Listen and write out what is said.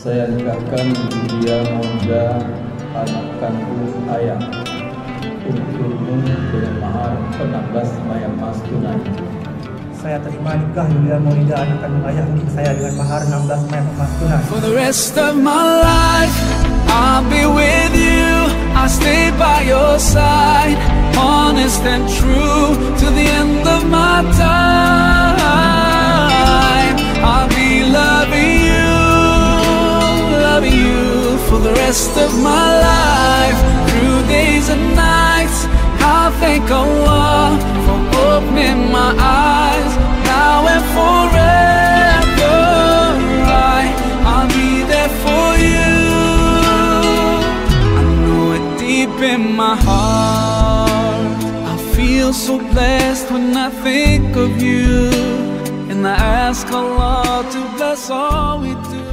Saya nikahkan Yulia Monda, anak kandung ayah, untukmu dengan mahar 16 mayang emas tunai. Saya terima nikah Yulia Monda, anak kandung ayah, untuk saya dengan mahar 16 mayang emas tunai. For the rest of my life, I'll be with you. I'll stay by your side, honest and true, to the end of my time. I'll be loving you for the rest of my life, through days and nights. I'll thank Allah for opening my eyes, now and forever. I'll be there for you. I know it deep in my heart. I feel so blessed when I think of you, and I ask Allah to bless all we do.